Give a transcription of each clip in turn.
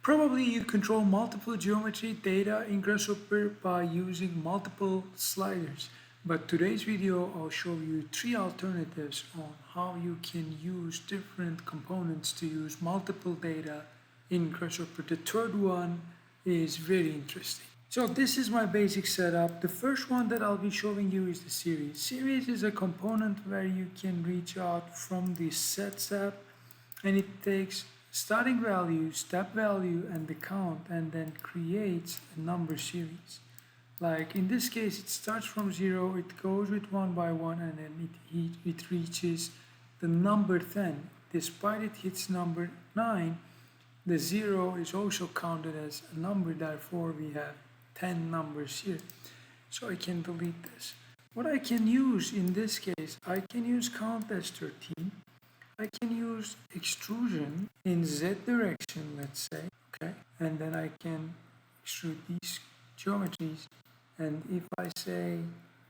Probably you control multiple geometry data in Grasshopper by using multiple sliders. But today's video, I'll show you three alternatives on how you can use different components to use multiple data in Grasshopper. The third one is very interesting. So this is my basic setup. The first one that I'll be showing you is the series. Series is a component where you can reach out from the sets app, and it takes starting value, step value, and the count, and then creates a number series. Like in this case, it starts from 0, it goes with 1 by 1, and then it reaches the number 10. Despite it hits number 9, the 0 is also counted as a number, therefore we have 10 numbers here. So I can delete this. What I can use in this case, I can use count as 13. I can use extrusion in Z direction, let's say, okay? And then I can extrude these geometries. And if I say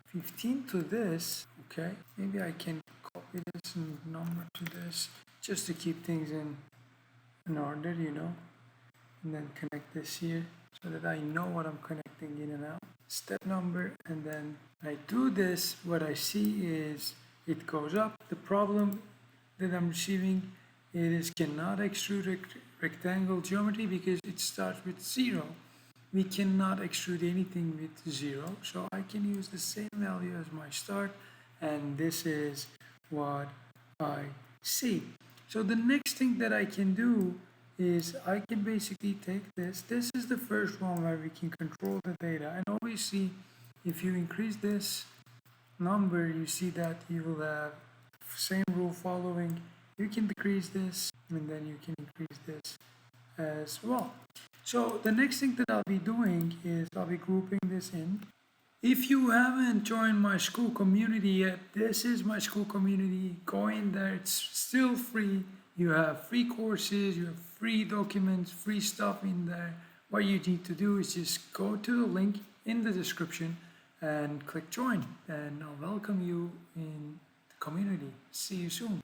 15 to this, okay, maybe I can copy this and number to this just to keep things in order, and then connect this here so that I know what I'm connecting in and out. Step number, and then I do this, what I see is it goes up. The problem that I'm receiving is cannot extrude rectangle geometry because it starts with 0. We cannot extrude anything with 0, so I can use the same value as my start, and this is what I see. So the next thing that I can do is I can basically take this. This is the first one where we can control the data, and obviously if you increase this number, you see that you will have same rule following. You can decrease this, and then you can increase this as well. So the next thing that I'll be doing is I'll be grouping this in. If you haven't joined my school community yet, this is my school community. Go in there, it's still free. You have free courses, you have free documents, free stuff in there. What you need to do is just go to the link in the description and click join, and I'll welcome you in the community. See you soon.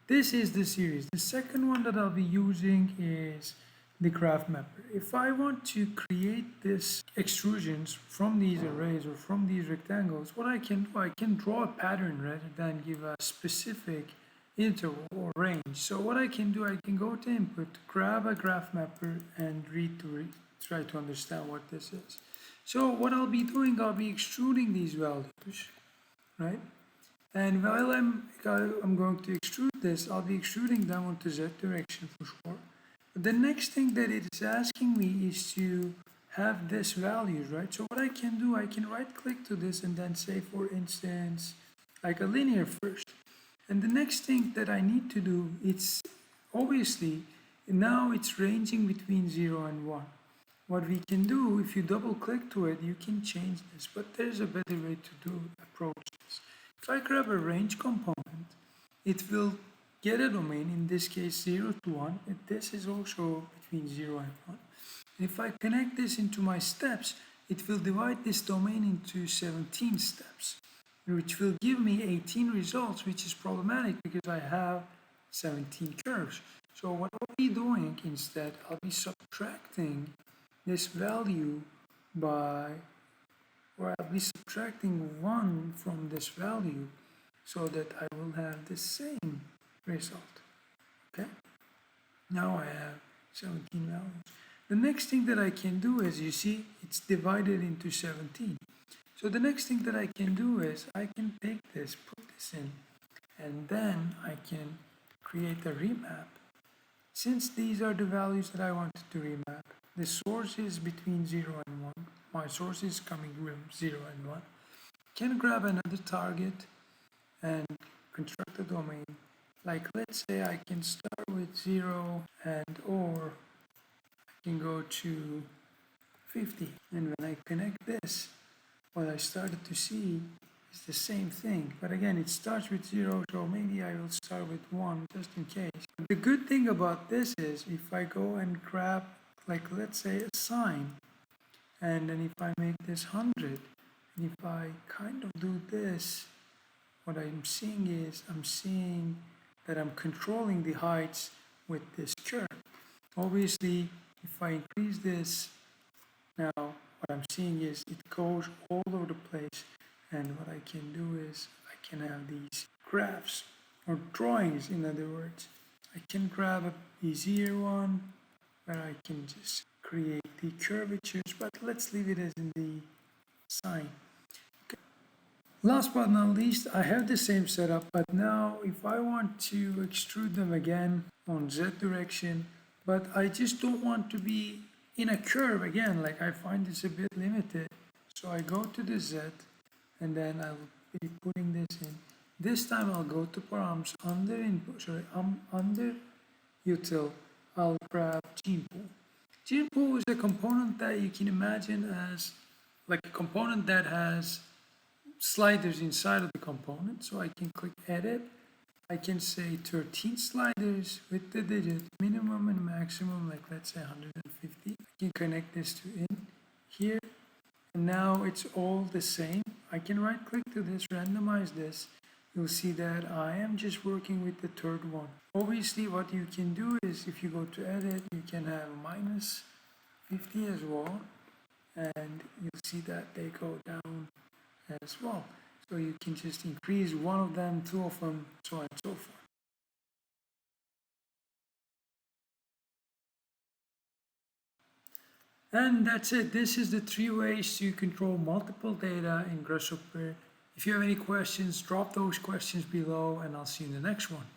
This is the series. The second one that I'll be using is the graph mapper. If I want to create this extrusions from these arrays or from these rectangles, what I can do, I can draw a pattern rather than give a specific interval or range. So what I can do, I can go to input, grab a graph mapper, and try to understand what this is. So what I'll be doing, I'll be extruding these values, right? And while I'm going to extrude this, I'll be extruding them onto Z direction for sure. But the next thing that it is asking me is to have this values, right? So what I can do, I can right click to this and then say, for instance, like a linear first. And the next thing that I need to do, it's obviously, now it's ranging between 0 and 1. What we can do, if you double click to it, you can change this, but there's a better way to approach this. If I grab a range component, it will get a domain, in this case 0 to 1, and this is also between 0 and 1. And if I connect this into my steps, it will divide this domain into 17 steps, which will give me 18 results, which is problematic because I have 17 curves. So what I'll be doing instead, I'll be subtracting this value I'll be subtracting 1 from this value so that I will have the same result. Okay? Now I have 17 values. The next thing that I can do is, you see, it's divided into 17. So the next thing that I can do is I can take this, put this in, and then I can create a remap. Since these are the values that I wanted to remap, the source is between 0 and 1. My source is coming from 0 and 1. Can grab another target and construct a domain. Like let's say I can start with 0 and or I can go to 50. And when I connect this, what I started to see is the same thing. But again, it starts with 0, so maybe I will start with 1 just in case. The good thing about this is if I go and grab, like let's say a sign, and then if I make this 100, and if I kind of do this, what I'm seeing is that I'm controlling the heights with this curve. Obviously, if if I increase this, now what I'm seeing is it goes all over the place, and what I can do is I can have these graphs or drawings, in other words. I can grab a easier one where I can just create the curvatures, but let's leave it as in the sine. Okay. Last but not least, I have the same setup, but now if I want to extrude them again on Z direction, but I just don't want to be in a curve again, like I find this a bit limited. So I go to the Z and then I'll be putting this in. This time I'll go to params under input, under util, I'll grab gene pool. Gene pool is a component that you can imagine as like a component that has sliders inside of the component. So I can click edit. I can say 13 sliders with the digit minimum and maximum, like let's say 150. I can connect this to in here, and now it's all the same. I can right click to this, randomize this. You'll see that I am just working with the third one. Obviously what you can do is if you go to edit, you can have minus 50 as well, and you'll see that they go down as well. So you can just increase one of them, two of them, so on and so forth. And that's it. This is the 3 ways to control multiple data in Grasshopper. If you have any questions, drop those questions below and I'll see you in the next one.